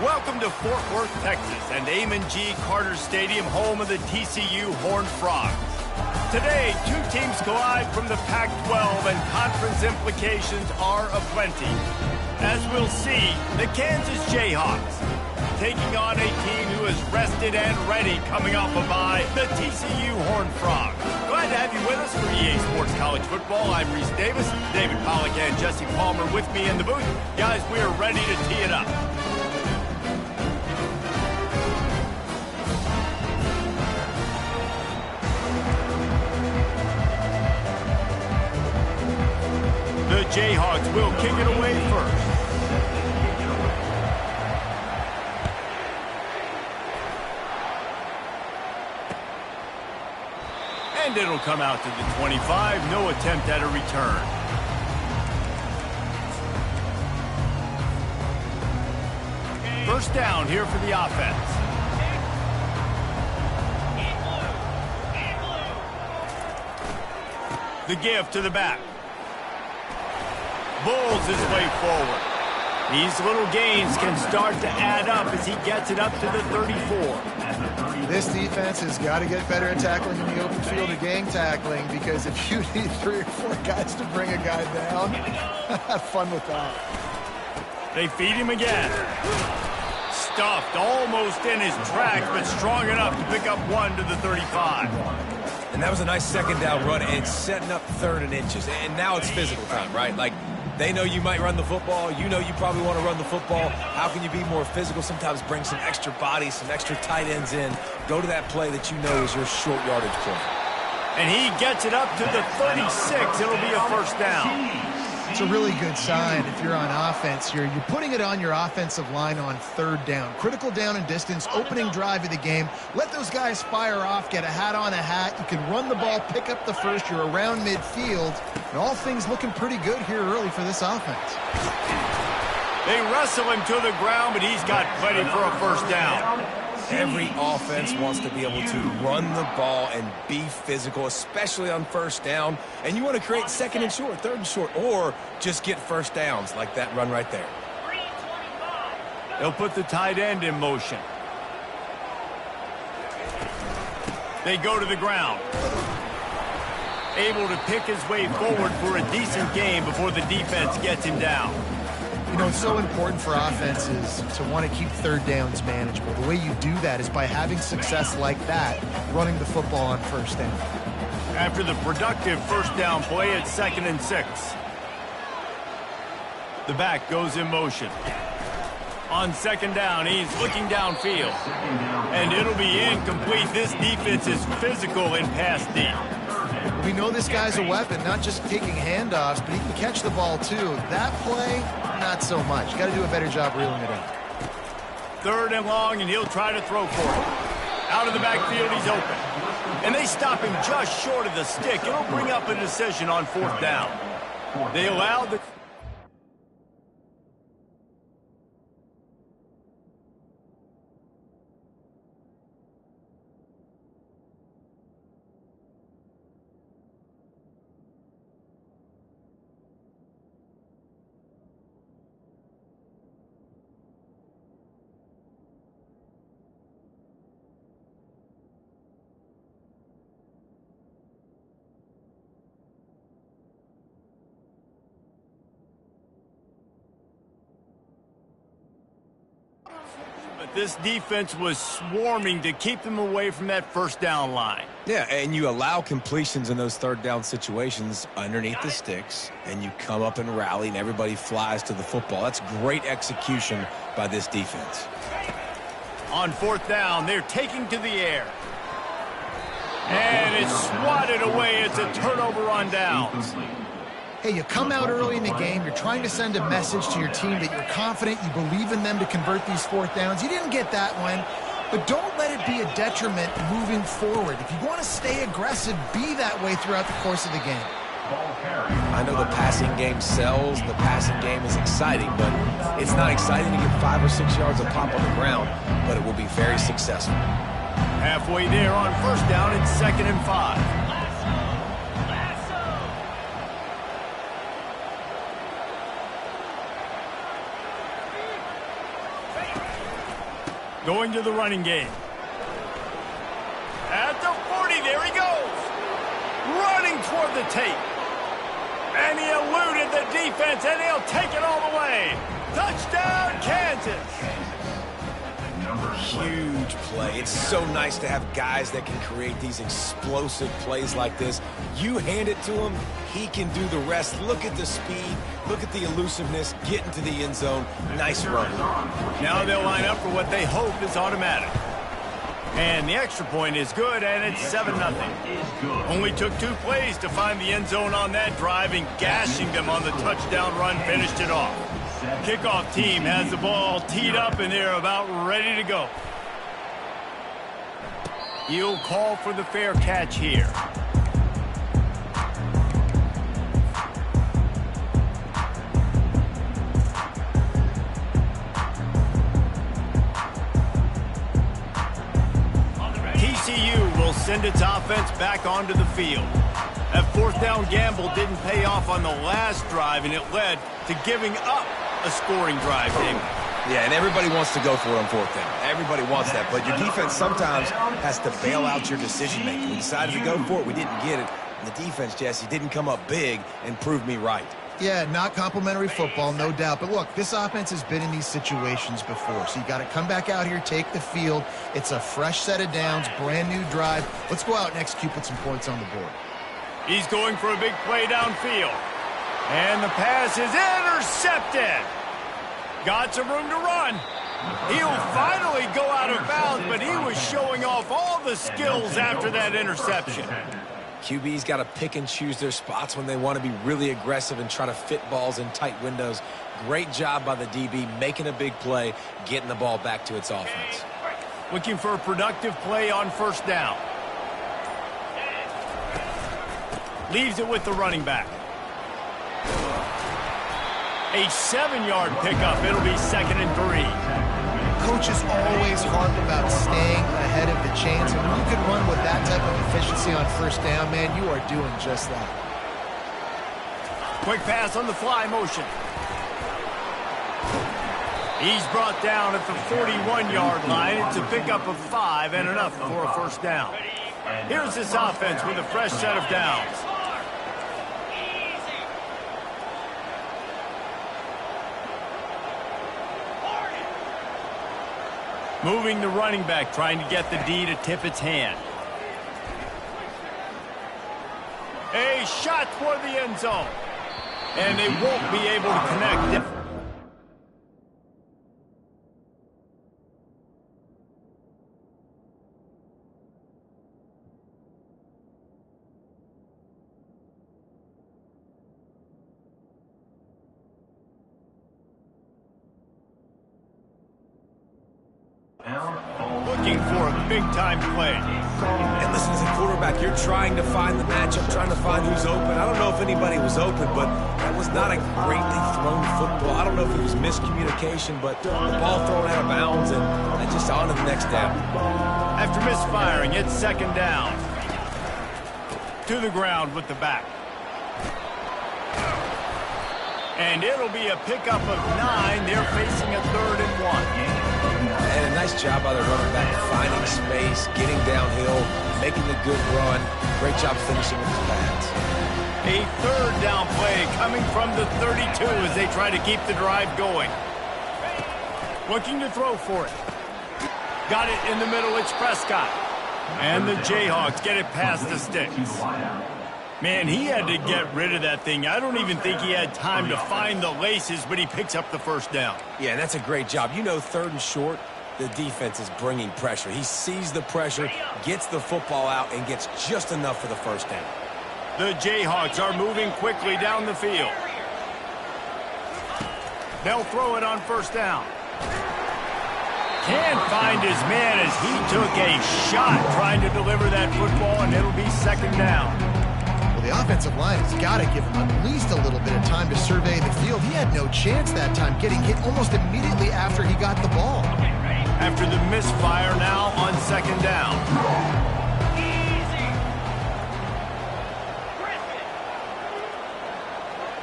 Welcome to Fort Worth, Texas, and Amon G. Carter Stadium, home of the TCU Horned Frogs. Today, two teams collide from the Pac-12, and conference implications are aplenty. As we'll see, the Kansas Jayhawks taking on a team who is rested and ready coming off a bye, the TCU Horned Frogs. Glad to have you with us for EA Sports College Football. I'm Reese Davis, David Pollack and Jesse Palmer with me in the booth. Guys, we are ready to tee it up. The Jayhawks will kick it away first. And it'll come out to the 25. No attempt at a return. First down here for the offense. The give to the back. Bulls his way forward. These little gains can start to add up as he gets it up to the 34. This defense has got to get better at tackling in the open field or gang tackling, because if you need 3 or 4 guys to bring a guy down, have fun with that. They feed him again. Stuffed almost in his tracks, but strong enough to pick up 1 to the 35. And that was a nice second down run, and it's setting up 3rd and inches. And now it's physical time, right? Like, they know you might run the football. You know you probably want to run the football. How can you be more physical? Sometimes bring some extra bodies, some extra tight ends in. Go to that play that you know is your short yardage play. And he gets it up to the 36. It'll be a first down. It's a really good sign if you're on offense. You're putting it on your offensive line on 3rd down. Critical down and distance, opening drive of the game. Let those guys fire off, get a hat on a hat. You can run the ball, pick up the first. You're around midfield. And all things looking pretty good here early for this offense. They wrestle him to the ground, but he's got plenty for a first down. Every offense wants to be able to run the ball and be physical, especially on first down. And you want to create 2nd and short, 3rd and short, or just get first downs like that run right there. They'll put the tight end in motion. They go to the ground. Able to pick his way forward for a decent game before the defense gets him down. You know, it's so important for offenses to want to keep 3rd downs manageable. The way you do that is by having success like that, running the football on first down. After the productive first down play, it's 2nd and 6. The back goes in motion. On 2nd down, he's looking downfield. And it'll be incomplete. This defense is physical in pass deep. We know this guy's a weapon, not just taking handoffs, but he can catch the ball too. That play, not so much. Got to do a better job reeling it in. 3rd and long, and he'll try to throw for it. Out of the backfield, he's open. And they stop him just short of the stick. It'll bring up a decision on 4th down. They allowed the... But this defense was swarming to keep them away from that first down line. Yeah, and you allow completions in those 3rd down situations underneath the sticks, and you come up and rally, and everybody flies to the football. That's great execution by this defense. On 4th down, they're taking to the air. And it's swatted away. It's a turnover on downs. Hey, you come out early in the game, you're trying to send a message to your team that you're confident, you believe in them to convert these 4th downs. You didn't get that one, but don't let it be a detriment moving forward. If you want to stay aggressive, be that way throughout the course of the game. I know the passing game sells, the passing game is exciting, but it's not exciting to get 5 or 6 yards of pop on the ground, but it will be very successful. Halfway there on 1st down, it's 2nd and 5. Going to the running game. At the 40, there he goes. Running toward the tape. And he eluded the defense, and he'll take it all the way. Touchdown, Kansas. Huge play. It's so nice to have guys that can create these explosive plays like this. You hand it to him, he can do the rest. Look at the speed. Look at the elusiveness. Get into the end zone. Nice run. Now they'll line up for what they hope is automatic. And the extra point is good, and it's 7-0. Only took 2 plays to find the end zone on that drive, and gashing them on the touchdown run finished it off. Kickoff team has the ball teed up, and they're about ready to go. He'll call for the fair catch here. TCU will send its offense back onto the field. That 4th down gamble didn't pay off on the last drive, and it led to giving up a scoring drive, David. Yeah, and everybody wants to go for it on 4th down. Everybody wants that, but your defense sometimes has to bail out your decision-making. We decided to go for it. We didn't get it. And the defense, Jesse, didn't come up big and prove me right. Yeah, not complimentary football, no doubt. But look, this offense has been in these situations before, so you got to come back out here, take the field. It's a fresh set of downs, brand new drive. Let's go out and execute, put some points on the board. He's going for a big play downfield. And the pass is intercepted. Got some room to run. He'll finally go out of bounds, but he was showing off all the skills after that interception. QB's got to pick and choose their spots when they want to be really aggressive and try to fit balls in tight windows. Great job by the DB making a big play, getting the ball back to its offense. Looking for a productive play on 1st down. Leaves it with the running back. A 7-yard pickup. It'll be 2nd and 3. Coaches always harp about staying ahead of the chains, and when you can run with that type of efficiency on 1st down, man, you are doing just that. Quick pass on the fly motion. He's brought down at the 41-yard line. It's a pickup of 5 and enough for a 1st down. Here's this offense with a fresh set of downs. Moving the running back, trying to get the D to tip its hand. A shot toward the end zone. And they won't be able to connect. Looking for a big-time play. And listen, as a quarterback, you're trying to find the matchup, trying to find who's open. I don't know if anybody was open, but that was not a greatly thrown football. I don't know if it was miscommunication, but the ball thrown out of bounds and just on to the next down. After misfiring, it's 2nd down. To the ground with the back. And it'll be a pickup of 9. They're facing a 3rd and 1. And a nice job by the running back, finding space, getting downhill, making the good run. Great job finishing with his pads. A 3rd down play coming from the 32 as they try to keep the drive going. Looking to throw for it. Got it in the middle, it's Prescott. And the Jayhawks get it past the sticks. Man, he had to get rid of that thing. I don't even think he had time to find the laces, but he picks up the 1st down. Yeah, that's a great job. You know, 3rd and short, the defense is bringing pressure. He sees the pressure, gets the football out, and gets just enough for the 1st down. The Jayhawks are moving quickly down the field. They'll throw it on 1st down. Can't find his man as he took a shot trying to deliver that football, and it'll be 2nd down. Well, the offensive line has got to give him at least a little bit of time to survey the field. He had no chance that time, getting hit almost immediately after he got the ball. After the misfire, now on 2nd down.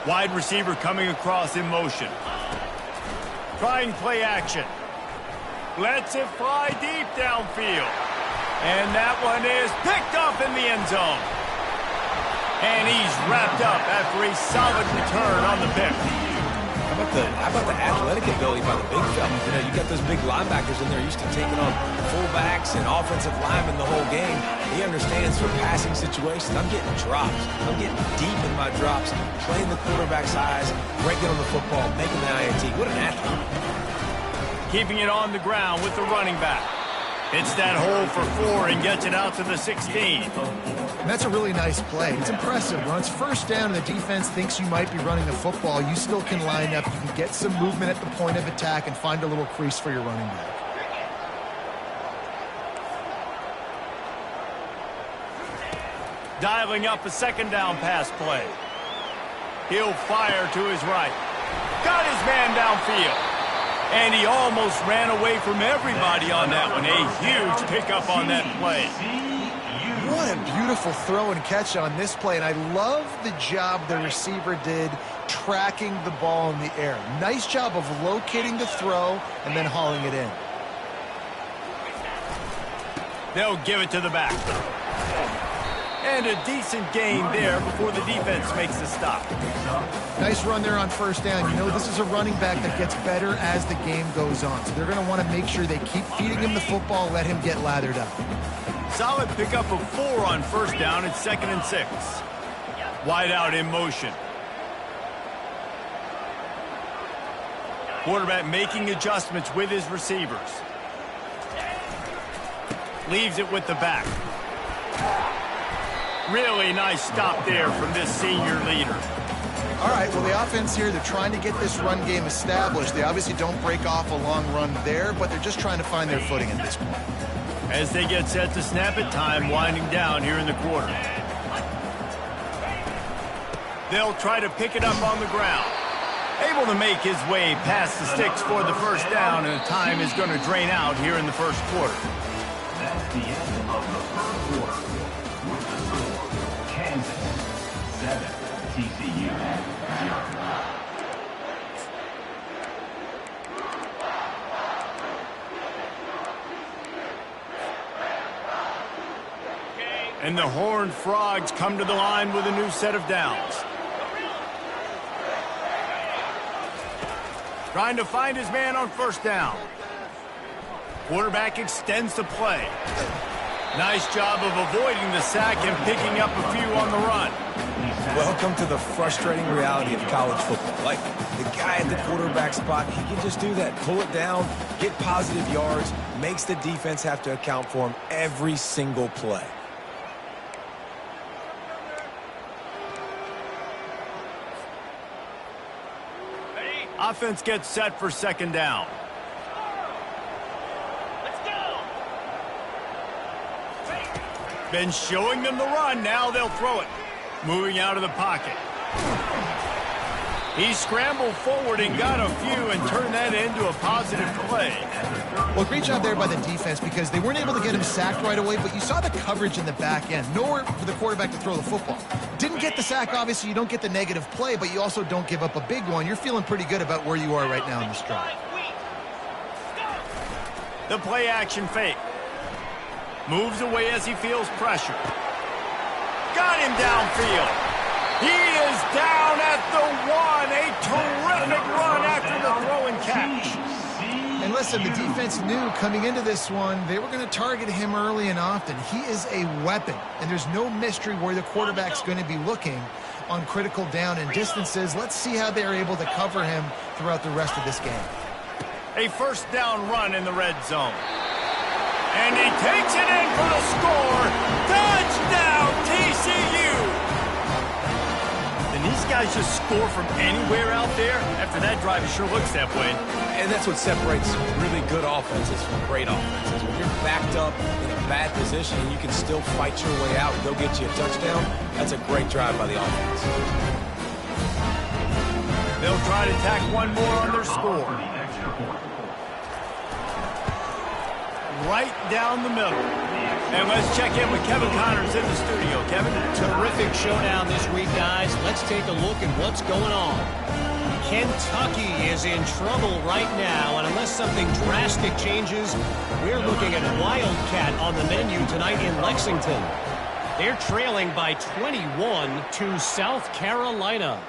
Wide receiver coming across in motion. Trying play action. Lets it fly deep downfield. And that one is picked up in the end zone. And he's wrapped up after a solid return on the pick. How about the athletic ability by the big fella? You know, you got those big linebackers in there used to taking on fullbacks and offensive linemen the whole game. He understands for passing situations. I'm getting drops. I'm getting deep in my drops, playing the quarterback's eyes, breaking on the football, making the INT. What an athlete. Keeping it on the ground with the running back. Hits that hole for 4 and gets it out to the 16. And that's a really nice play. It's impressive. When it's first down and the defense thinks you might be running the football, you still can line up. You can get some movement at the point of attack and find a little crease for your running back. Dialing up a second down pass play. He'll fire to his right. Got his man downfield. And he almost ran away from everybody on that one. A huge pickup on that play. What a beautiful throw and catch on this play. And I love the job the receiver did tracking the ball in the air. Nice job of locating the throw and then hauling it in. They'll give it to the back. And a decent gain there before the defense makes the stop. Nice run there on first down. You know, this is a running back that gets better as the game goes on. So they're going to want to make sure they keep feeding him the football, let him get lathered up. Solid pickup of 4 on first down and 2nd and 6. Wide out in motion. Quarterback making adjustments with his receivers. Leaves it with the back. Really nice stop there from this senior leader. All right, well, the offense here, they're trying to get this run game established. They obviously don't break off a long run there, but they're just trying to find their footing at this point. As they get set to snap it, time winding down here in the quarter. They'll try to pick it up on the ground. Able to make his way past the sticks for the first down, and the time is going to drain out here in the first quarter. That's the end of the first quarter. With the score, Kansas 7, TCU 0. And the Horned Frogs come to the line with a new set of downs. Trying to find his man on first down. Quarterback extends the play. Nice job of avoiding the sack and picking up a few on the run. Welcome to the frustrating reality of college football. Like, the guy at the quarterback spot, he can just do that. Pull it down, get positive yards, makes the defense have to account for him every single play. Offense gets set for second down. Been showing them the run. Now they'll throw it. Moving out of the pocket. He scrambled forward and got a few and turned that into a positive play. Well, great job there by the defense because they weren't able to get him sacked right away, but you saw the coverage in the back end. Nowhere for the quarterback to throw the football. Didn't get the sack, obviously. You don't get the negative play, but you also don't give up a big one. You're feeling pretty good about where you are right now in this drive. The play action fake. Moves away as he feels pressure. Got him downfield. He is down at the 1. A terrific run after the throw and catch. And listen, the defense knew coming into this one, they were going to target him early and often. He is a weapon, and there's no mystery where the quarterback's going to be looking on critical down and distances. Let's see how they're able to cover him throughout the rest of this game. A first down run in the red zone. And he takes it in for the score. Touchdown, TCU! And these guys just score from anywhere out there? After that drive, it sure looks that way. And that's what separates really good offenses from great offenses. When you're backed up in a bad position and you can still fight your way out and go get you a touchdown, that's a great drive by the offense. They'll try to tack one more on their score. Right down the middle. And let's check in with Kevin Connors in the studio. Kevin? Terrific showdown this week, guys. Let's take a look at what's going on. Kentucky is in trouble right now, and unless something drastic changes, we're looking at Wildcat on the menu tonight in Lexington. They're trailing by 21 to South Carolina.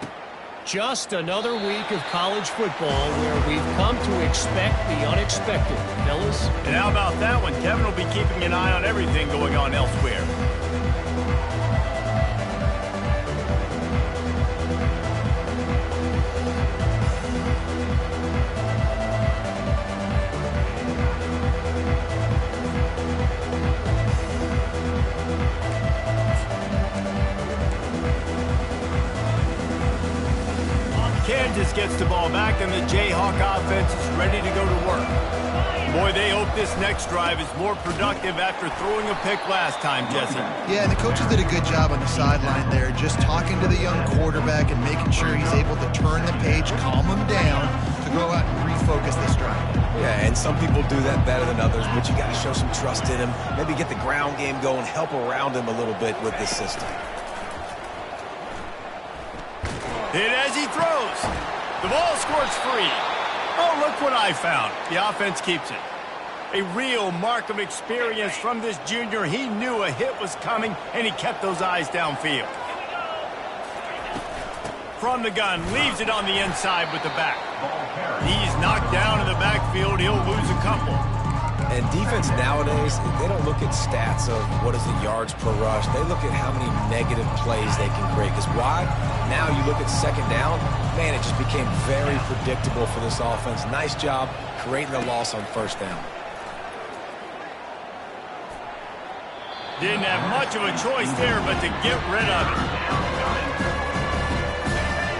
Just another week of college football where we've come to expect the unexpected, fellas. And how about that one? Kevin will be keeping an eye on everything going on elsewhere. Kansas gets the ball back, and the Jayhawk offense is ready to go to work. Boy, they hope this next drive is more productive after throwing a pick last time, Jesse. Yeah, and the coaches did a good job on the sideline there, just talking to the young quarterback and making sure he's able to turn the page, calm him down to go out and refocus this drive. Yeah, and some people do that better than others, but you got to show some trust in him, maybe get the ground game going, help around him a little bit with this system. Hit as he throws. The ball squirts free. Oh, look what I found. The offense keeps it. A real mark of experience from this junior. He knew a hit was coming, and he kept those eyes downfield. From the gun, leaves it on the inside with the back. He's knocked down in the backfield. He'll lose a couple. And defense nowadays, they don't look at stats of what is the yards per rush. They look at how many negative plays they can create. Because why? Now you look at second down, man, it just became very predictable for this offense. Nice job creating the loss on first down. Didn't have much of a choice there but to get rid of it.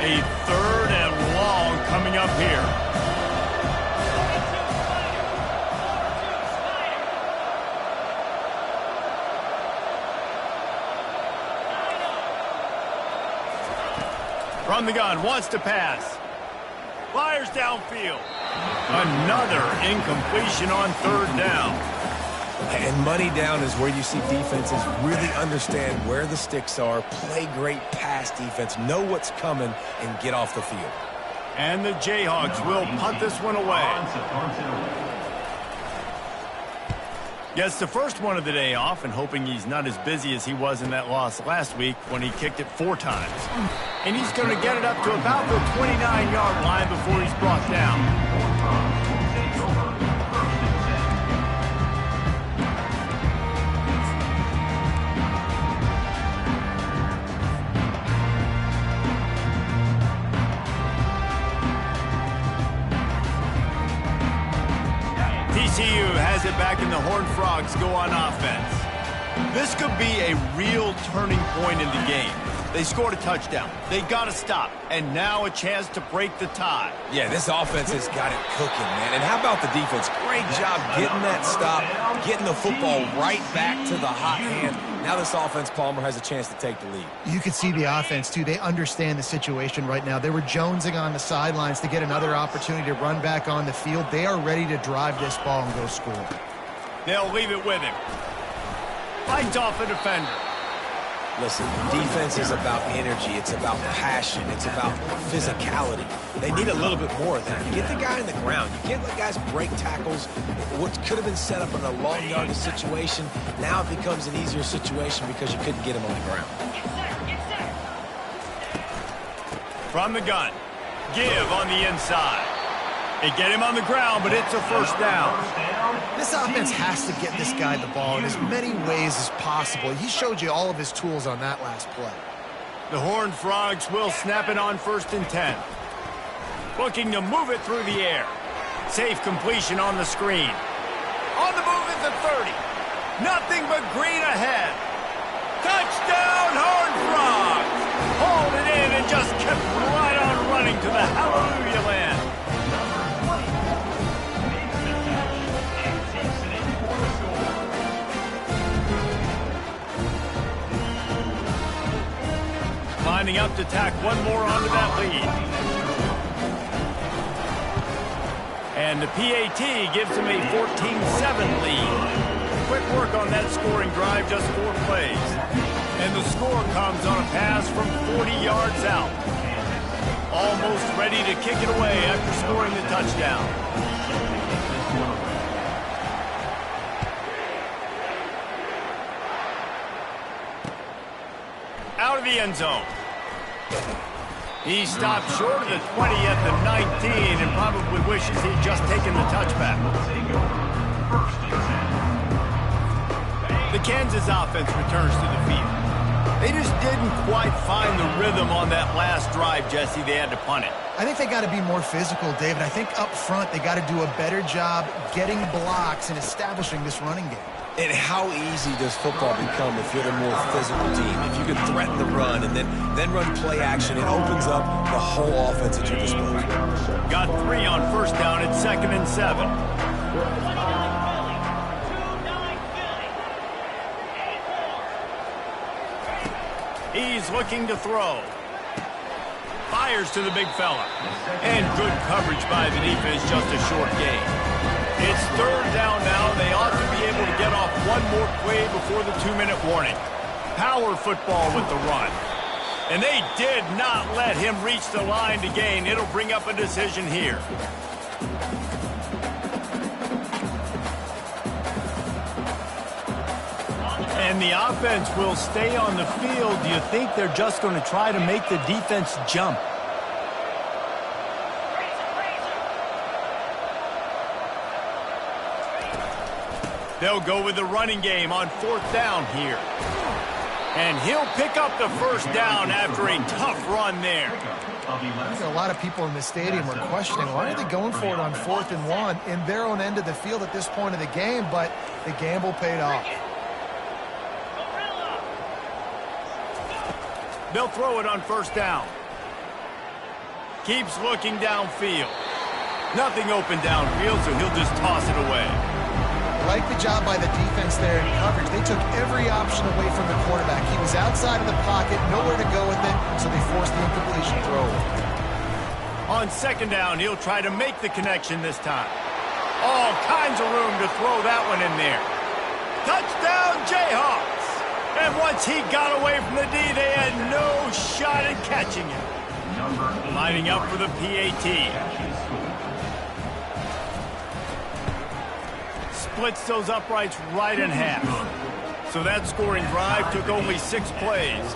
A third and long coming up here. From the gun, wants to pass. Fires downfield. Another incompletion on third down. And money down is where you see defenses really understand where the sticks are, play great pass defense, know what's coming, and get off the field. And the Jayhawks will punt this one away. Gets the first one of the day off, and hoping he's not as busy as he was in that loss last week when he kicked it 4 times. And he's going to get it up to about the 29-yard line before he's brought down. TCU has it back, and the Horned Frogs go on offense. This could be a real turning point in the game. They scored a touchdown. They got to stop, and now a chance to break the tie. Yeah, this offense has got it cooking, man. And how about the defense? Great job getting that stop, getting the football right back to the hot hand. Now this offense, Palmer, has a chance to take the lead. You can see the offense, too. They understand the situation right now. They were jonesing on the sidelines to get another opportunity to run back on the field. They are ready to drive this ball and go score. They'll leave it with him. Fights off a defender. Listen, defense is about energy. It's about passion. It's about physicality. They need a little bit more of that. You get the guy in the ground. You can't let guys break tackles. What could have been set up in a long yardage situation, now it becomes an easier situation because you couldn't get him on the ground. From the gun. Give on the inside. They get him on the ground, but it's a first down. This offense has to get this guy the ball in as many ways as possible. He showed you all of his tools on that last play. The Horned Frogs will snap it on 1st and 10. Looking to move it through the air. Safe completion on the screen. On the move at the 30. Nothing but green ahead. Touchdown, Horned Frogs! Hauled it in and just kept right on running to the hallelujah land. Lining up to tack one more onto that lead. And the PAT gives him a 14-7 lead. Quick work on that scoring drive, just 4 plays. And the score comes on a pass from 40 yards out. Almost ready to kick it away after scoring the touchdown. Out of the end zone. He stopped short of the 20 at the 19 and probably wishes he'd just taken the touchback. The Kansas offense returns to the field. They just didn't quite find the rhythm on that last drive, Jesse. They had to punt it. I think they got to be more physical, David. I think up front they got to do a better job getting blocks and establishing this running game. And how easy does football become if you're the more physical team? If you can threaten the run and then run play action, it opens up the whole offense at your disposal. Got 3 on first down at 2nd and 7. He's looking to throw. Fires to the big fella. And good coverage by the defense, just a short gain. It's 3rd down now. They ought to be able to get off one more play before the 2-minute warning. Power football with the run. And they did not let him reach the line to gain. It'll bring up a decision here. And the offense will stay on the field. Do you think they're just going to try to make the defense jump? They'll go with the running game on 4th down here. And he'll pick up the first down after a tough run there. I think a lot of people in the stadium are questioning, why are they going for it on 4th and 1 in their own end of the field at this point of the game, but the gamble paid off. They'll throw it on 1st down. Keeps looking downfield. Nothing open downfield, so he'll just toss it away. Like the job by the defense there in coverage. They took every option away from the quarterback. He was outside of the pocket, nowhere to go with it, so they forced the incompletion throw. On 2nd down, he'll try to make the connection this time. All kinds of room to throw that one in there. Touchdown, Jayhawks! And once he got away from the D, they had no shot at catching him. Lining up for the PAT. Splits those uprights right in half. So that scoring drive took only 6 plays.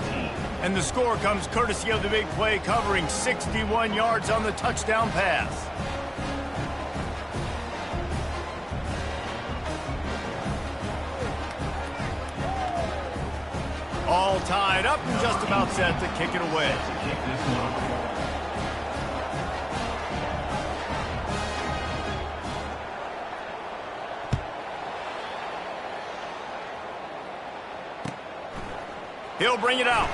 And the score comes courtesy of the big play, covering 61 yards on the touchdown pass. All tied up and just about set to kick it away. He'll bring it out.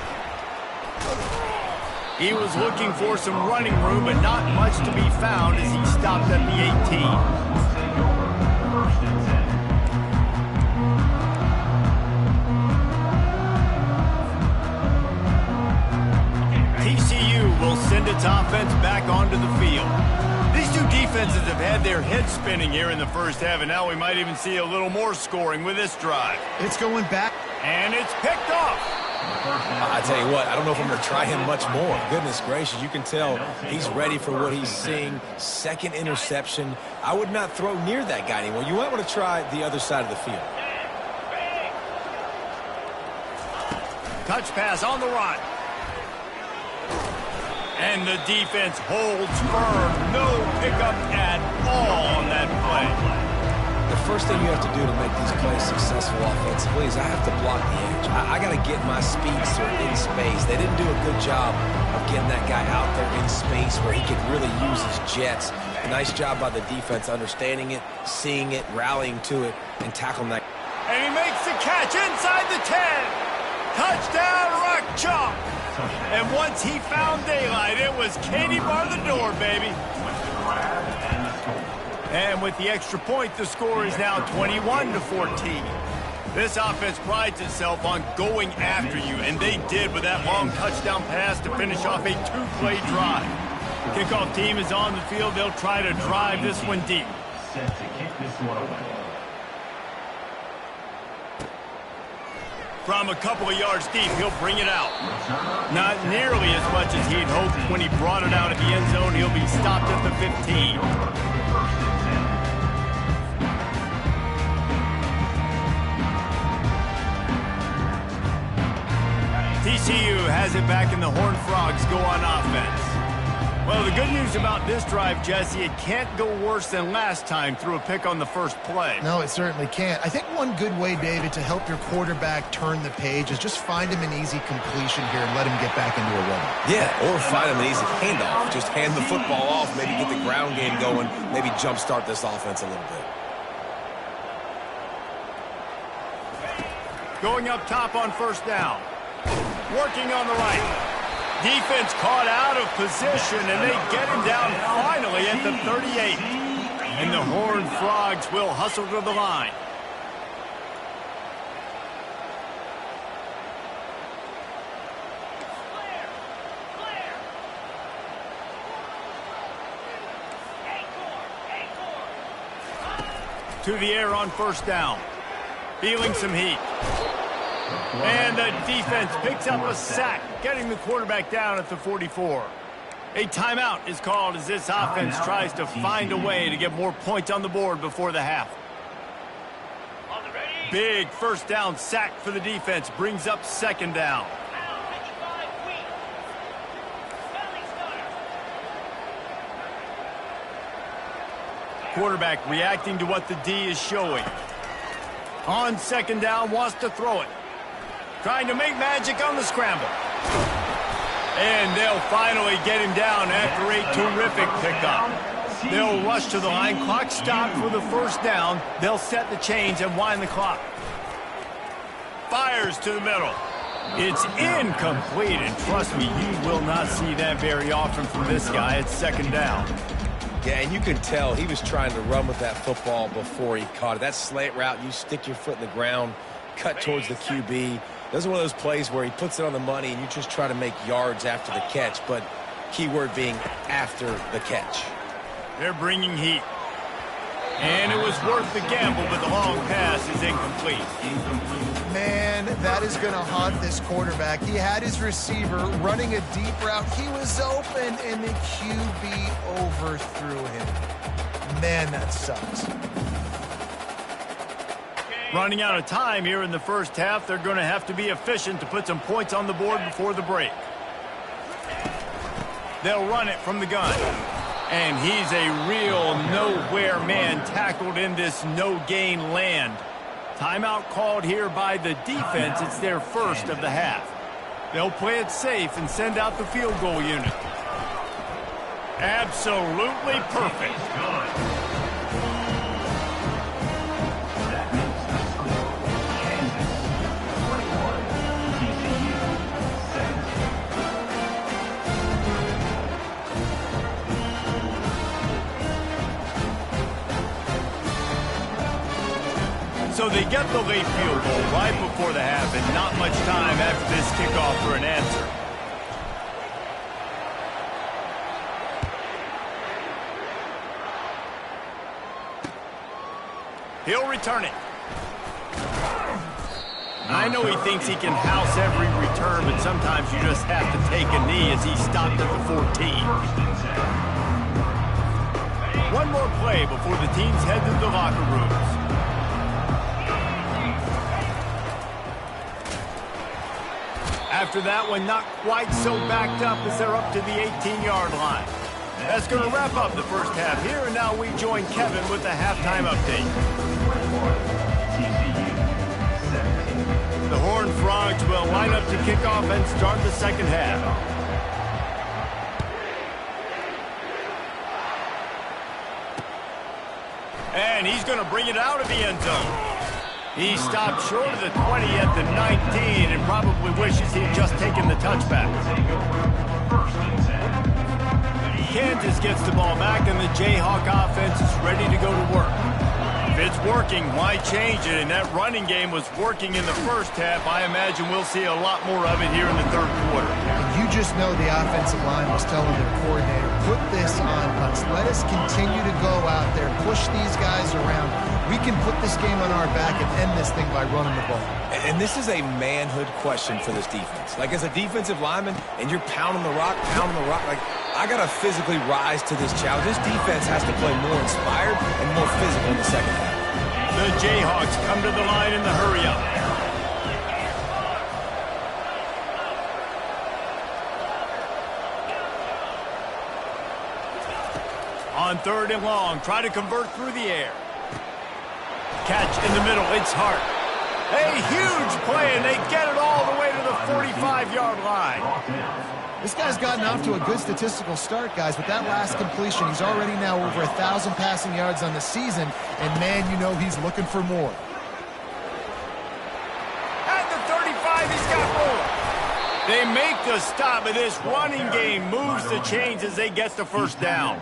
He was looking for some running room, but not much to be found as he stopped at the 18. TCU will send its offense back onto the field. These two defenses have had their heads spinning here in the first half, and now we might even see a little more scoring with this drive. It's going back. And it's picked off. I tell you what, I don't know if I'm going to try him much more. Goodness gracious, you can tell he's ready for what he's seeing. 2nd interception. I would not throw near that guy anymore. You might want to try the other side of the field. Touch pass on the run. And the defense holds firm. No pickup at all on that play. The first thing you have to do to make these plays successful offensively is I have to block the edge. I got to get my speedster in space. They didn't do a good job of getting that guy out there in space where he could really use his jets. Nice job by the defense understanding it, seeing it, rallying to it, and tackling that. And he makes the catch inside the 10. Touchdown, Rock Chalk. And once he found daylight, it was Katie bar the door, baby. And with the extra point, the score is now 21-14. This offense prides itself on going after you, and they did with that long touchdown pass to finish off a 2-play drive. Kickoff team is on the field. They'll try to drive this one deep. From a couple of yards deep, he'll bring it out. Not nearly as much as he'd hoped when he brought it out at the end zone. He'll be stopped at the 15. TCU has it back, and the Horned Frogs go on offense. Well, the good news about this drive, Jesse, it can't go worse than last time through a pick on the first play. No, it certainly can't. I think one good way, David, to help your quarterback turn the page is just find him an easy completion here and let him get back into a rhythm. Yeah, or find him an easy handoff. Just hand the football off, maybe get the ground game going, maybe jumpstart this offense a little bit. Going up top on first down. Working on the right. Defense caught out of position, and they get him down finally at the 38. And the Horned Frogs will hustle to the line. To the air on first down. Feeling some heat. And the defense picks up a sack, getting the quarterback down at the 44. A timeout is called as this offense tries to find a way to get more points on the board before the half. Big first down sack for the defense, brings up second down. Quarterback reacting to what the D is showing. On second down, wants to throw it. Trying to make magic on the scramble. And they'll finally get him down after a terrific pickup. They'll rush to the line. Clock stopped for the first down. They'll set the chains and wind the clock. Fires to the middle. It's incomplete, and trust me, you will not see that very often from this guy. It's second down. Yeah, and you can tell he was trying to run with that football before he caught it. That slant route, you stick your foot in the ground, cut towards the QB. This is one of those plays where he puts it on the money and you just try to make yards after the catch, but key word being after the catch. They're bringing heat. And it was worth the gamble, but the long pass is incomplete. Man, that is going to haunt this quarterback. He had his receiver running a deep route. He was open, and the QB overthrew him. Man, that sucks. Running out of time here in the first half. They're going to have to be efficient to put some points on the board before the break. They'll run it from the gun. And he's a real nowhere man tackled in this no-gain land. Timeout called here by the defense. It's their first of the half. They'll play it safe and send out the field goal unit. Absolutely perfect. So they get the late field goal right before the half, and not much time after this kickoff for an answer. He'll return it. I know he thinks he can house every return, but sometimes you just have to take a knee as he stopped at the 14. One more play before the teams head to the locker rooms. After that one, not quite so backed up as they're up to the 18-yard line. That's going to wrap up the first half here, and now we join Kevin with the halftime update. The Horned Frogs will line up to kick off and start the second half. And he's going to bring it out of the end zone. He stopped short of the 20 at the 19 and probably wishes he'd just taken the touchback. Kansas gets the ball back, and the Jayhawk offense is ready to go to work. If it's working, why change it? And that running game was working in the first half. I imagine we'll see a lot more of it here in the third quarter. And you just know the offensive line was telling their coordinator, put this on us. Let us continue to go out there, push these guys around. We can put this game on our back and end this thing by running the ball. And this is a manhood question for this defense. Like, as a defensive lineman, and you're pounding the rock, like, I got to physically rise to this challenge. This defense has to play more inspired and more physical in the second half. The Jayhawks come to the line in the hurry-up. On 3rd and long, try to convert through the air. Catch in the middle, it's Hart. A huge play, and they get it all the way to the 45-yard line. This guy's gotten off to a good statistical start, guys. With that last completion, he's already now over 1,000 passing yards on the season, and man, you know he's looking for more. At the 35, he's got more. They make the stop, and this running game moves the chains as they get the first down.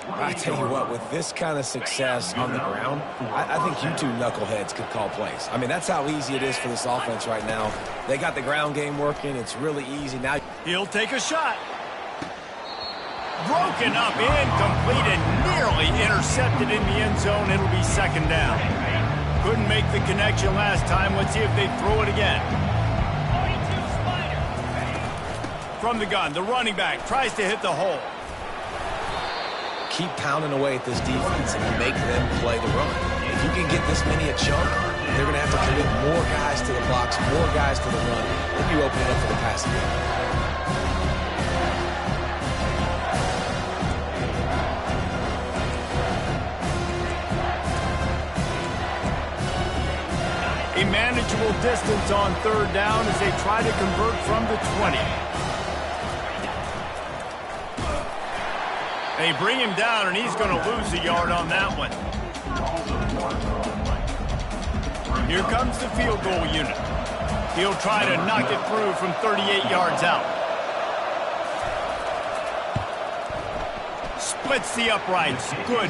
I tell you what, with this kind of success on the ground, I think you two knuckleheads could call plays. I mean, that's how easy it is for this offense right now. They got the ground game working. It's really easy. Now he'll take a shot. Broken up, incomplete, and nearly intercepted in the end zone. It'll be 2nd down. Couldn't make the connection last time. Let's see if they throw it again. From the gun, the running back tries to hit the hole. Keep pounding away at this defense and make them play the run. If you can get this many a chunk, they're going to have to commit more guys to the box, more guys to the run. Then you open it up for the passing game. A manageable distance on 3rd down as they try to convert from the 20. They bring him down, and he's going to lose a yard on that one. Here comes the field goal unit. He'll try to knock it through from 38 yards out. Splits the uprights. Good.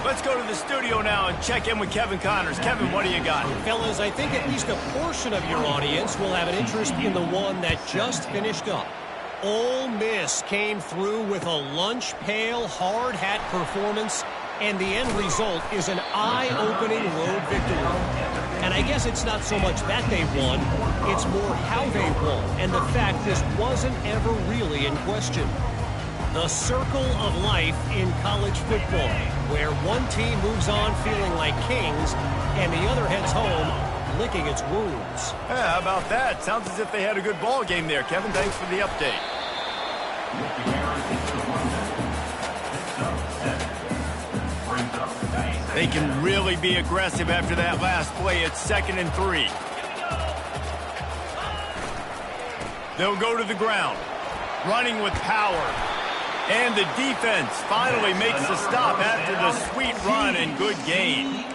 Let's go to the studio now and check in with Kevin Connors. Kevin, what do you got? Fellas, I think at least a portion of your audience will have an interest in the one that just finished up. Ole Miss came through with a lunch pail hard hat performance, and the end result is an eye-opening road victory. And I guess it's not so much that they won, it's more how they won, and the fact this wasn't ever really in question. The circle of life in college football, where one team moves on feeling like kings, and the other heads home licking its wounds. Yeah, how about that? Sounds as if they had a good ball game there. Kevin, thanks for the update. They can really be aggressive after that last play. It's 2nd and 3. They'll go to the ground, running with power. And the defense finally makes the stop after the sweet run and good gain.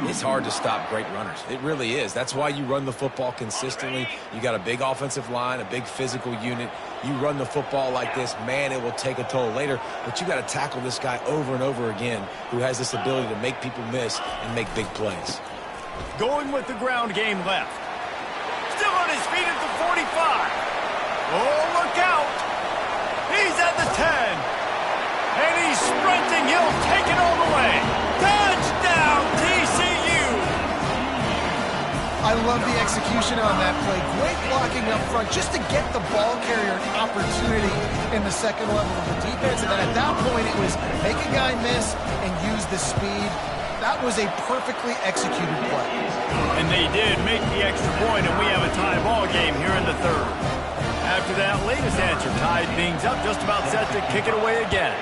It's hard to stop great runners. It really is. That's why you run the football consistently. You got a big offensive line, a big physical unit. You run the football like this, man, it will take a toll later. But you got to tackle this guy over and over again who has this ability to make people miss and make big plays. Going with the ground game left. Still on his feet at the 45. Oh, look out. He's at the 10. And he's sprinting. He'll take it all the way. Touchdown, TCU. I love the execution on that play. Great blocking up front just to get the ball carrier an opportunity in the second level of the defense. And then at that point, it was make a guy miss and use the speed. That was a perfectly executed play. And they did make the extra point, and we have a tie ball game here in the 3rd. After that latest answer tied things up, just about set to kick it away again.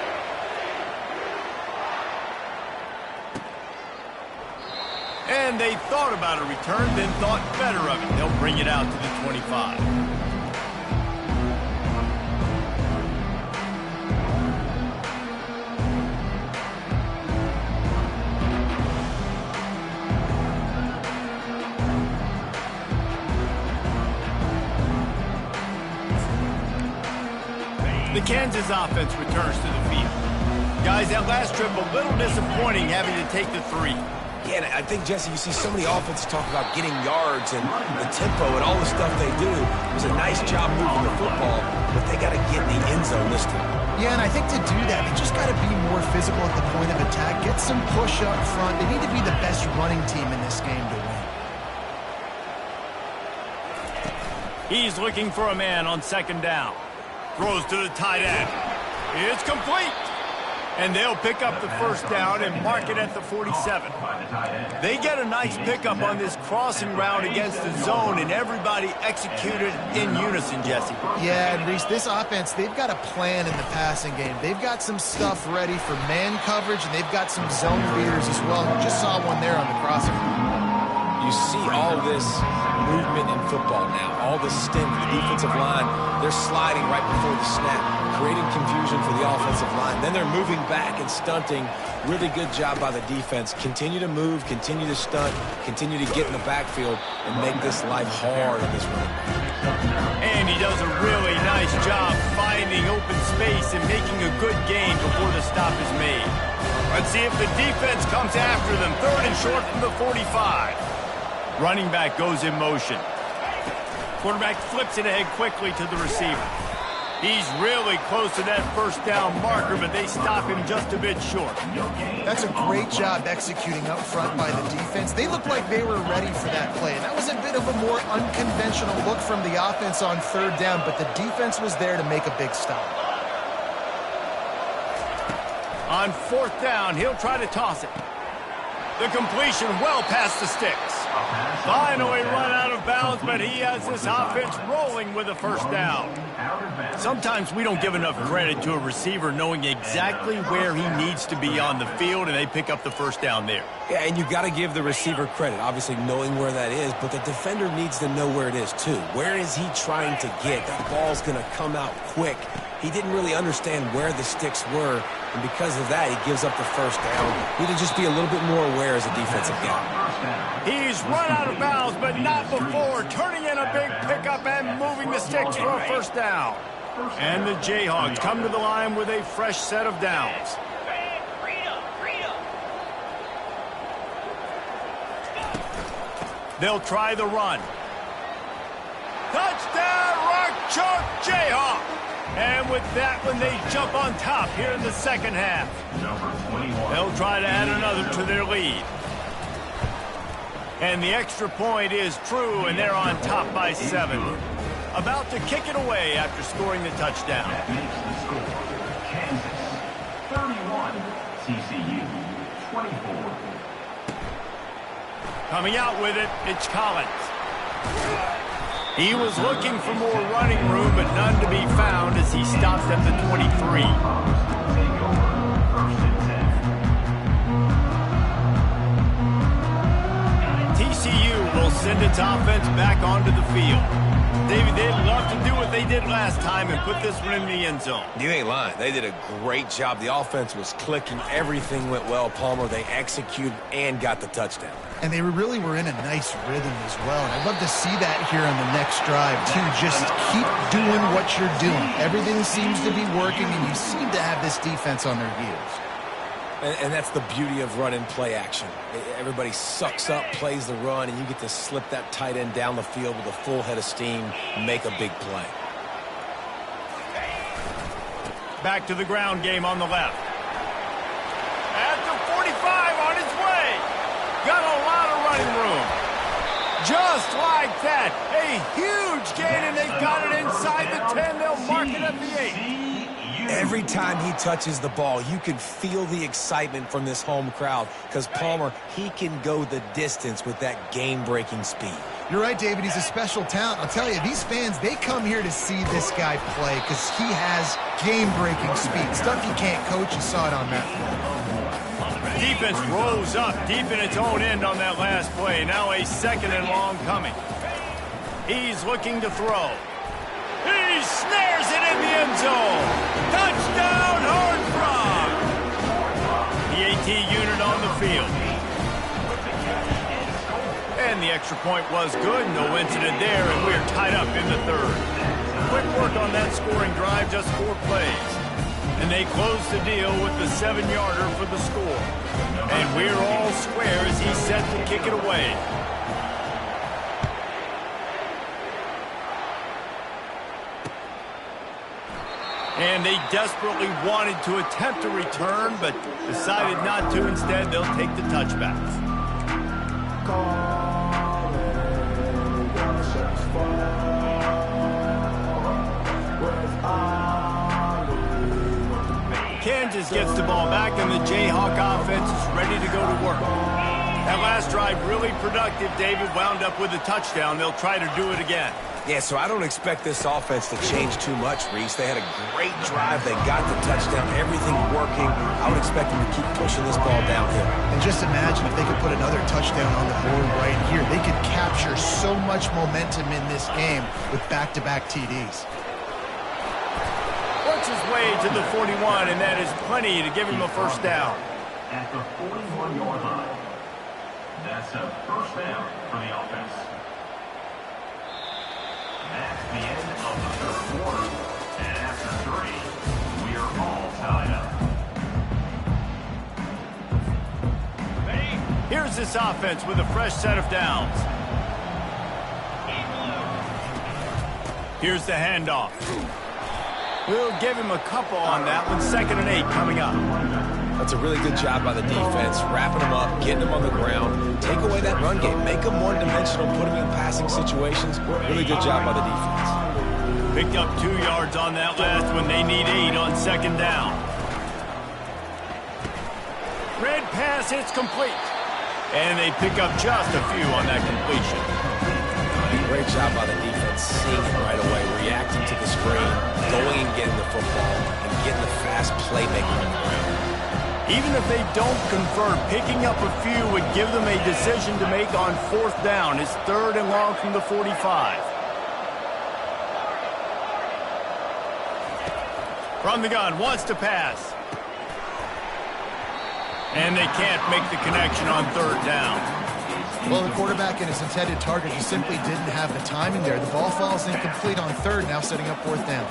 And they thought about a return, then thought better of it. They'll bring it out to the 25. The Kansas offense returns to the field. Guys, that last trip a little disappointing having to take the 3. Yeah, and I think, Jesse, you see so many offenses talk about getting yards and the tempo and all the stuff they do. It was a nice job moving the football, but they got to get in the end zone this time. Yeah, and I think to do that, they just got to be more physical at the point of attack, get some push up front. They need to be the best running team in this game to win. He's looking for a man on second down. Throws to the tight end. It's complete. And they'll pick up the first down and mark it at the 47. They get a nice pickup on this crossing route against the zone, and everybody executed in unison, Jesse. Yeah, and Reese, this offense, they've got a plan in the passing game. They've got some stuff ready for man coverage, and they've got some zone readers as well. We just saw one there on the crossing route. You see all this movement in football now, all the stem, the defensive line, they're sliding right before the snap, creating confusion for the offensive line. Then they're moving back and stunting. Really good job by the defense. Continue to move, continue to stunt, continue to get in the backfield and make this life hard in this run. And he does a really nice job finding open space and making a good gain before the stop is made. Let's see if the defense comes after them. 3rd and short from the 45. Running back goes in motion. Quarterback flips it ahead quickly to the receiver. He's really close to that first down marker, but they stop him just a bit short. That's a great job executing up front by the defense. They looked like they were ready for that play. That was a bit of a more unconventional look from the offense on 3rd down, but the defense was there to make a big stop. On 4th down, he'll try to toss it. The completion well past the sticks. Finally run out of bounds, but he has this offense rolling with a first down. Sometimes we don't give enough credit to a receiver knowing exactly where he needs to be on the field, and they pick up the first down there. Yeah, and you got to give the receiver credit, obviously knowing where that is, but the defender needs to know where it is too. Where is he trying to get? That ball's going to come out quick. He didn't really understand where the sticks were, and because of that, he gives up the first down. Need to just be a little bit more aware as a defensive guy. He's run out of bounds, but not before turning in a big pickup and moving the sticks for a first down. And the Jayhawks come to the line with a fresh set of downs. They'll try the run. Touchdown, Rock Chalk Jayhawk! And with that one, they jump on top here in the second half. They'll try to add another to their lead. And the extra point is true, and they're on top by 7. About to kick it away after scoring the touchdown. That makes the score Kansas 31, TCU 24. Coming out with it, it's Collins. He was looking for more running room, but none to be found as he stops at the 23. Take over 1st and 10. TCU will send its offense back onto the field. David, they'd love to do what they did last time and put this one in the end zone. You ain't lying. They did a great job. The offense was clicking. Everything went well, Palmer. They executed and got the touchdown. And they really were in a nice rhythm as well. And I'd love to see that here on the next drive, too. Just keep doing what you're doing. Everything seems to be working, and you seem to have this defense on their heels. And that's the beauty of run and play action. Everybody sucks up, plays the run, and you get to slip that tight end down the field with a full head of steam, make a big play. Back to the ground game on the left. At the 45 on his way. Got a lot of running room. Just like that. A huge gain, and they got it inside the 10. They'll mark it at the 8. Every time he touches the ball, you can feel the excitement from this home crowd because Palmer, he can go the distance with that game-breaking speed. You're right, David. He's a special talent. I'll tell you, these fans, they come here to see this guy play because he has game-breaking speed. Stuff you can't coach. You saw it on that play. Defense rose up deep in its own end on that last play. Now a 2nd and long coming. He's looking to throw. He snares it in the end zone. Touchdown, Horned Frog. The AT unit on the field. And the extra point was good. No incident there, and we're tied up in the 3rd. Quick work on that scoring drive, just 4 plays. And they close the deal with the 7-yarder for the score. And we're all square as he's set to kick it away. And they desperately wanted to attempt a return, but decided not to. Instead, they'll take the touchbacks. Kansas gets the ball back, and the Jayhawk offense is ready to go to work. That last drive really productive. David wound up with a touchdown. They'll try to do it again. Yeah, so I don't expect this offense to change too much, Reese. They had a great drive. They got the touchdown. Everything working. I would expect them to keep pushing this ball downhill. And just imagine if they could put another touchdown on the board right here. They could capture so much momentum in this game with back-to-back TDs. Works his way to the 41, and that is plenty to give him a first down. At the 41-yard line. That's a first down for the offense. That's the end of the third quarter. And after 3, we are all tied up. Here's this offense with a fresh set of downs. Here's the handoff. We'll give him a couple on that one. 2nd and 8 coming up. That's a really good job by the defense, wrapping them up, getting them on the ground, take away that run game, make them one-dimensional, put them in passing situations. Really good job by the defense. Picked up 2 yards on that last one. They need 8 on 2nd down. Red pass, it's complete. And they pick up just a few on that completion. Great job by the defense, seeing it right away, reacting to the screen, going and getting the football, and getting the fast playmaking on the ground. Even if they don't convert, picking up a few would give them a decision to make on 4th down. It's 3rd and long from the 45. From the gun, wants to pass. And they can't make the connection on 3rd down. Well, the quarterback and his intended target just simply didn't have the timing there. The ball falls incomplete on 3rd, now setting up 4th down.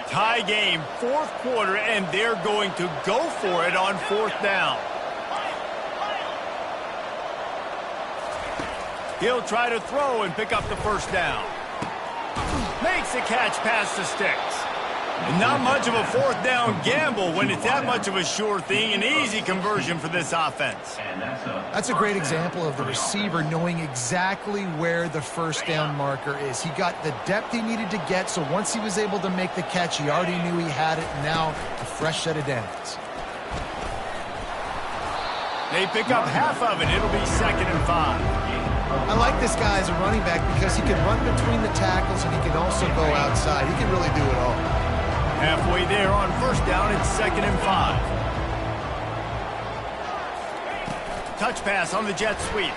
Tie game, 4th quarter, and they're going to go for it on 4th down. He'll try to throw and pick up the first down. Makes the catch past the sticks. And not much of a 4th down gamble when it's that much of a sure thing. An easy conversion for this offense. That's a great example of the receiver knowing exactly where the first down marker is. He got the depth he needed to get, so once he was able to make the catch, he already knew he had it, and now a fresh set of downs. They pick up half of it. It'll be 2nd and 5. I like this guy as a running back because he can run between the tackles and he can also go outside. He can really do it all. Halfway there on 1st down, it's 2nd and 5. Touch pass on the jet sweep.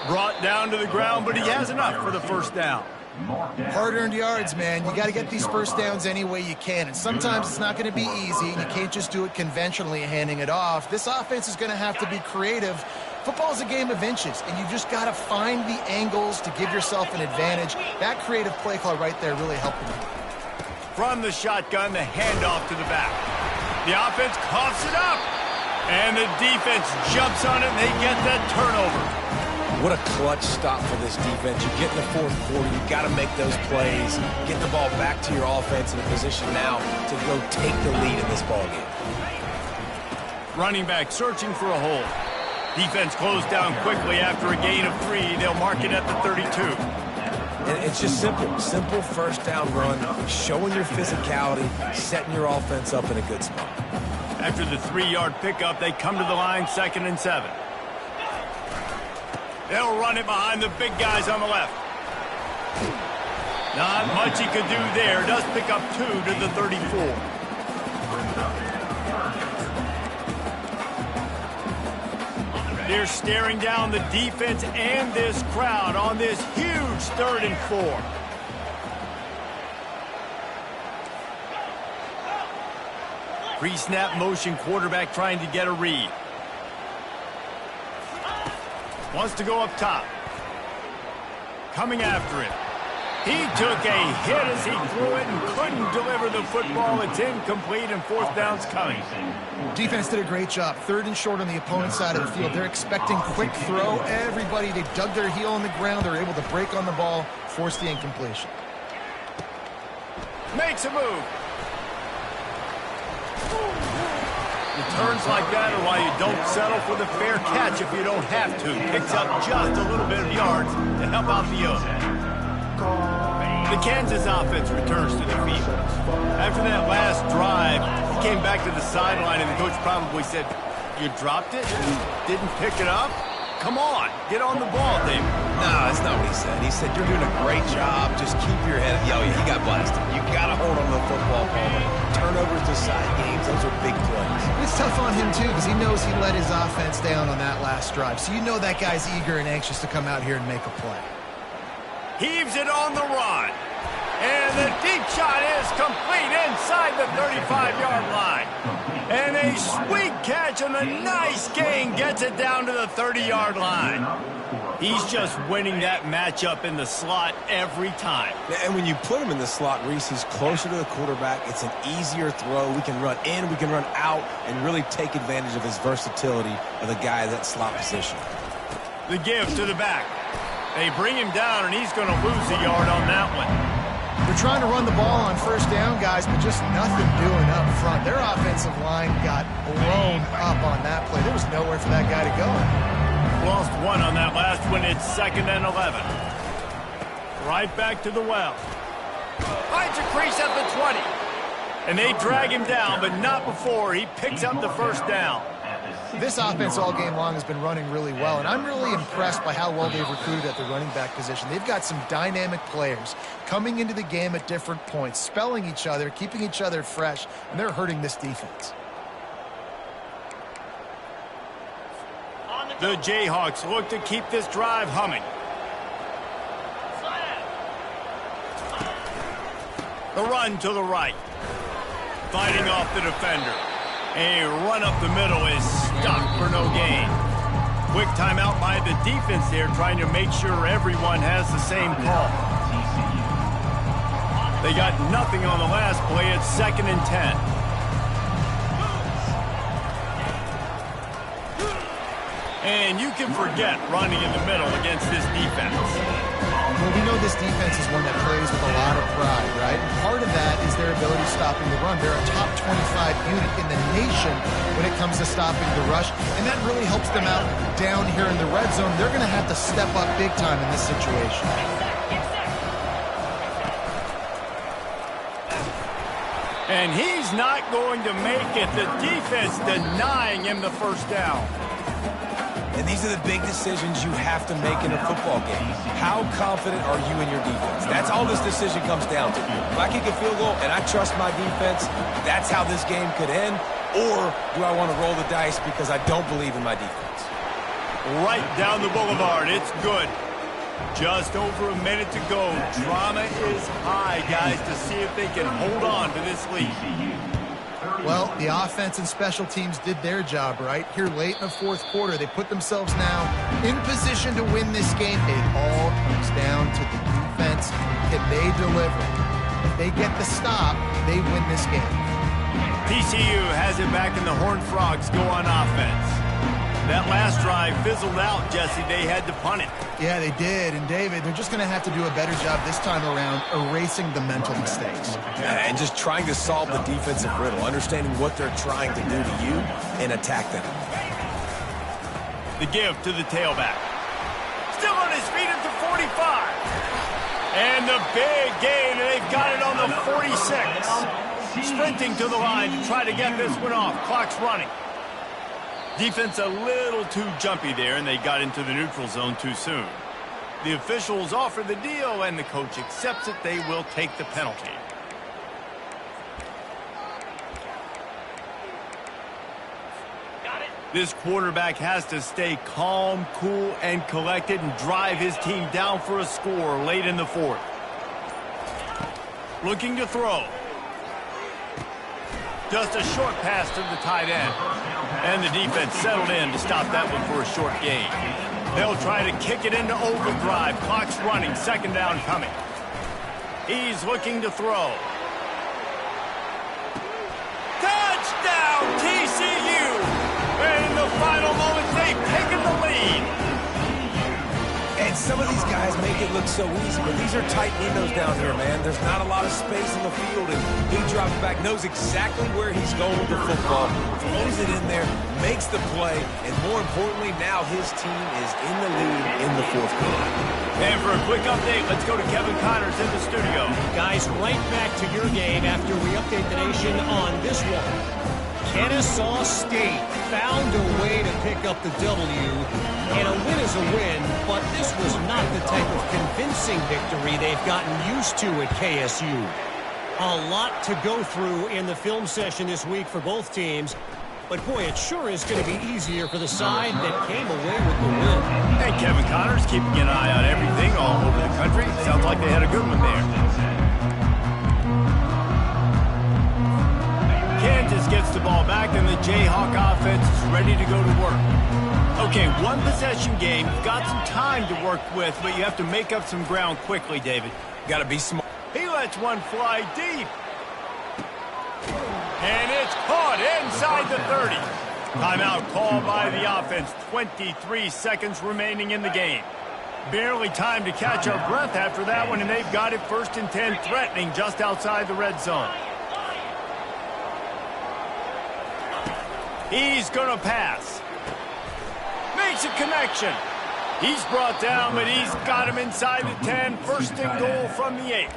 Brought down to the ground, but he has enough for the first down. Hard-earned yards, man. You got to get these first downs any way you can. And sometimes it's not going to be easy, and you can't just do it conventionally handing it off. This offense is going to have to be creative. Football is a game of inches, and you just got to find the angles to give yourself an advantage. That creative play call right there really helped them. From the shotgun, the handoff to the back. The offense coughs it up, and the defense jumps on it, and they get that turnover. What a clutch stop for this defense. You get in the 4th quarter, you got to make those plays, get the ball back to your offense in a position now to go take the lead in this ballgame. Running back searching for a hole. Defense closed down quickly after a gain of 3. They'll mark it at the 32. And it's just simple first down run, showing your physicality, setting your offense up in a good spot. After the 3-yard pickup, they come to the line, 2nd and 7. They'll run it behind the big guys on the left. Not much he could do there. Does pick up 2 to the 34. They're staring down the defense and this crowd on this huge 3rd and 4. Pre-snap motion quarterback trying to get a read. Wants to go up top. Coming after it. He took a hit as he threw it and couldn't deliver the football. It's incomplete and fourth down's coming. Defense did a great job. Third and short on the opponent's side of the field. They're expecting quick throw. Everybody, they dug their heel on the ground. They're able to break on the ball, force the incompletion. Makes a move. Returns like that are why you don't settle for the fair catch if you don't have to. Picks up just a little bit of yards to help out the other. The Kansas offense returns to the field. After that last drive, he came back to the sideline, and the coach probably said, "You dropped it? You didn't pick it up? Come on, get on the ball, David." No, that's not what he said. He said, "You're doing a great job. Just keep your head." Yo, he got blasted. You got to hold on to the football, Palmer. Turnovers decide games. Those are big plays. It's tough on him, too, because he knows he let his offense down on that last drive. So you know that guy's eager and anxious to come out here and make a play. Heaves it on the run. And the deep shot is complete inside the 35-yard line. And a sweet catch and a nice gain gets it down to the 30-yard line. He's just winning that matchup in the slot every time. And when you put him in the slot, Reese, he's closer to the quarterback. It's an easier throw. We can run in, we can run out, and really take advantage of his versatility of the guy in that slot position. The give to the back. They bring him down, and he's going to lose a yard on that one. They're trying to run the ball on first down, guys, but just nothing doing up front. Their offensive line got blown up on that play. There was nowhere for that guy to go. Lost one on that last one. It's 2nd and 11. Right back to the well. Finds a crease at the 20. And they drag him down, but not before he picks up the first down. This offense all game long has been running really well, and I'm really impressed by how well they've recruited at the running back position. They've got some dynamic players coming into the game at different points, spelling each other, keeping each other fresh, and they're hurting this defense. The Jayhawks look to keep this drive humming. The run to the right. Fighting off the defender. A run up the middle is stopped for no gain. Quick timeout by the defense there, trying to make sure everyone has the same call. They got nothing on the last play. It's 2nd and 10. And you can forget running in the middle against this defense. Well, we know this defense is one that plays with a lot of pride, right? And part of that is their ability stopping the run. They're a top 25 unit in the nation when it comes to stopping the rush, and that really helps them out down here in the red zone. They're going to have to step up big time in this situation. And he's not going to make it. The defense denying him the first down. And these are the big decisions you have to make in a football game. How confident are you in your defense? That's all this decision comes down to. If I kick a field goal and I trust my defense, that's how this game could end. Or do I want to roll the dice because I don't believe in my defense? Right down the boulevard. It's good. Just over a minute to go. Drama is high, guys, to see if they can hold on to this lead. Well, the offense and special teams did their job, right? Here late in the fourth quarter, they put themselves now in position to win this game. It all comes down to the defense. Can they deliver? If they get the stop, they win this game. TCU has it back, and the Horned Frogs go on offense. That last drive fizzled out, Jesse. They had to punt it. Yeah, they did. And, David, they're just going to have to do a better job this time around erasing the mental mistakes. And just trying to solve the defensive riddle, understanding what they're trying to do to you and attack them. The give to the tailback. Still on his feet at the 45. And the big gain, and they've got it on the 46. Sprinting to the line to try to get this one off. Clock's running. Defense a little too jumpy there, and they got into the neutral zone too soon. The officials offer the deal, and the coach accepts it. They will take the penalty. This quarterback has to stay calm, cool, and collected and drive his team down for a score late in the fourth. Looking to throw. Just a short pass to the tight end. And the defense settled in to stop that one for a short gain. They'll try to kick it into overdrive. Clock's running. Second down coming. He's looking to throw. Touchdown, TCU! And in the final moments, they've taken the lead. And some of these guys make it look so easy, but these are tight windows down here, man. There's not a lot of space in the field, and he drops back, knows exactly where he's going with the football, throws it in there, makes the play, and more importantly, now his team is in the lead in the fourth quarter. And for a quick update, let's go to Kevin Connors in the studio. Guys, right back to your game after we update the nation on this one. Kennesaw State found a way to pick up the W, and a win is a win, but this was not the type of convincing victory they've gotten used to at KSU. A lot to go through in the film session this week for both teams, but boy, it sure is going to be easier for the side that came away with the win. And Kevin Connors keeping an eye on everything all over the country. Sounds like they had a good one there. Kansas gets the ball back, and the Jayhawk offense is ready to go to work. Okay, one possession game. You've got some time to work with, but you have to make up some ground quickly, David. Got to be smart. He lets one fly deep. And it's caught inside the 30. Timeout called by the offense. 23 seconds remaining in the game. Barely time to catch our breath after that one, and they've got it 1st and 10, threatening just outside the red zone. He's going to pass. Makes a connection. He's brought down, but he's got him inside the 10. 1st and goal from the 8.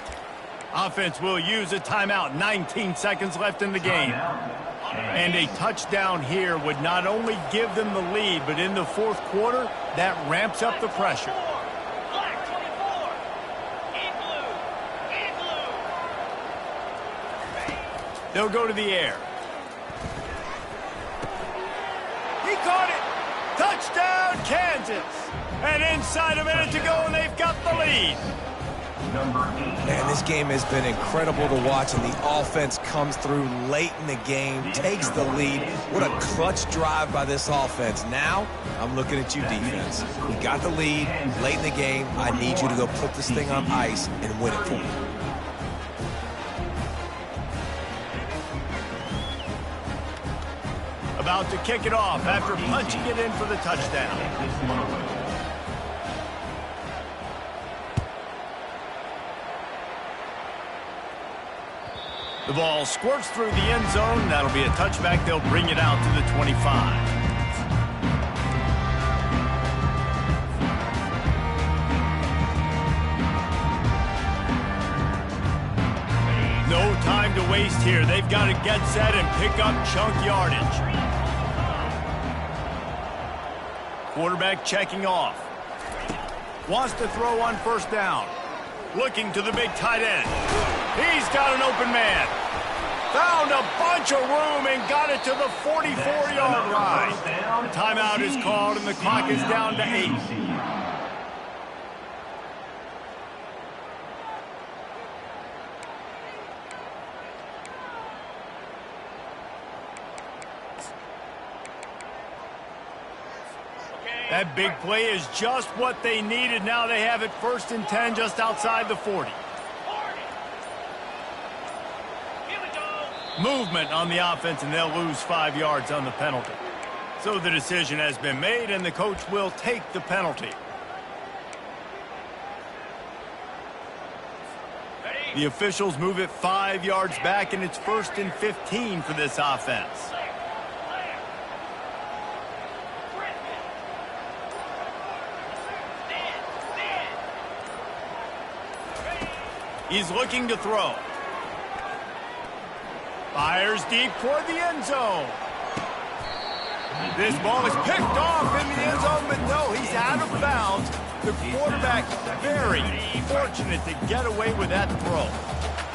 Offense will use a timeout. 19 seconds left in the game. And a touchdown here would not only give them the lead, but in the fourth quarter, that ramps up the pressure. They'll go to the air. He caught it. Touchdown, Kansas. And inside a minute to go, and they've got the lead. Man, this game has been incredible to watch, and the offense comes through late in the game, takes the lead. What a clutch drive by this offense. Now, I'm looking at you, defense. We got the lead late in the game. I need you to go put this thing on ice and win it for me. About to kick it off after punching it in for the touchdown. The ball squirts through the end zone. That'll be a touchback. They'll bring it out to the 25. No time to waste here. They've got to get set and pick up chunk yardage. Quarterback checking off. Wants to throw on 1st down. Looking to the big tight end. He's got an open man. Found a bunch of room and got it to the 44-yard line. Timeout is called, and the clock is down to 8. That big play is just what they needed. Now they have it 1st and 10 just outside the 40. Movement on the offense, and they'll lose 5 yards on the penalty. So the decision has been made, and the coach will take the penalty. The officials move it 5 yards back, and it's 1st and 15 for this offense. He's looking to throw. Fires deep toward the end zone. This ball is picked off in the end zone, but no, he's out of bounds. The quarterback very fortunate to get away with that throw.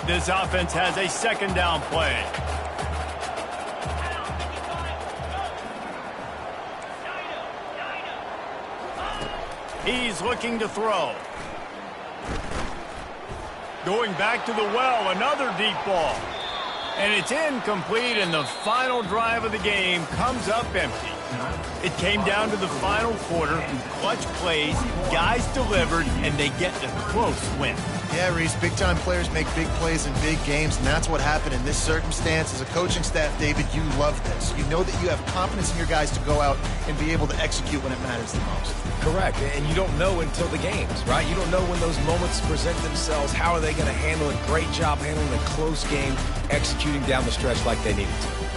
This offense has a 2nd down play. He's looking to throw. Going back to the well, another deep ball. And it's incomplete, and the final drive of the game comes up empty. It came down to the final quarter, clutch plays, guys delivered, and they get a close win. Yeah, Reese, big-time players make big plays in big games, and that's what happened in this circumstance. As a coaching staff, David, you love this. You know that you have confidence in your guys to go out and be able to execute when it matters the most. Correct, and you don't know until the games, right? You don't know when those moments present themselves. How are they going to handle it? Great job handling a close game, executing down the stretch like they needed to.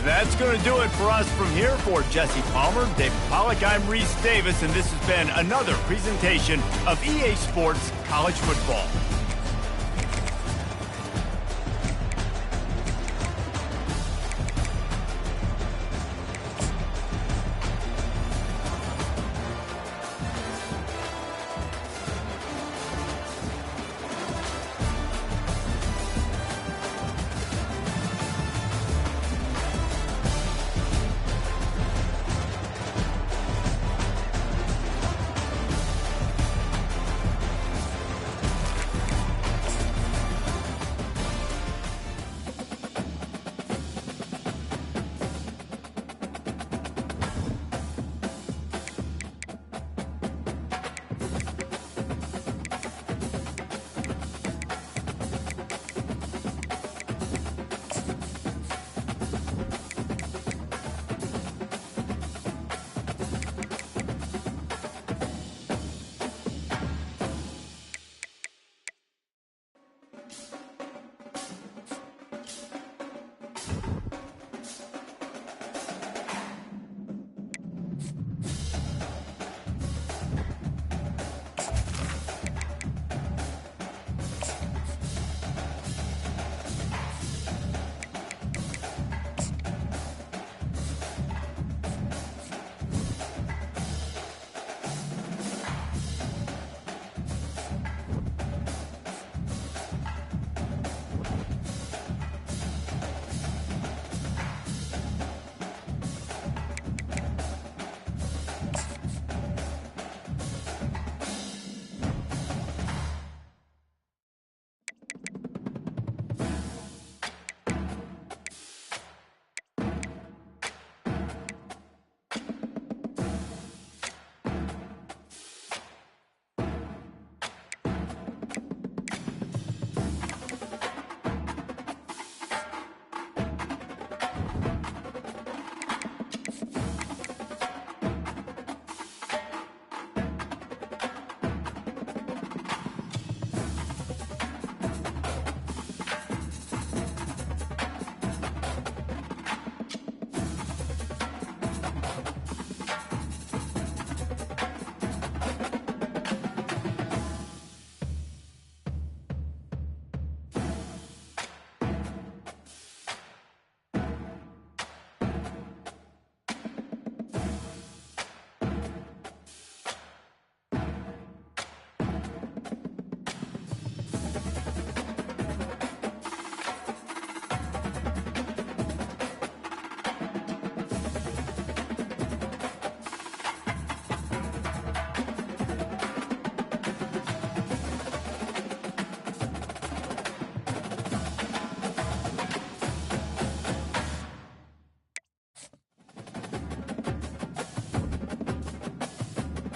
That's going to do it for us from here. For Jesse Palmer, David Pollack, I'm Reese Davis, and this has been another presentation of EA Sports College Football.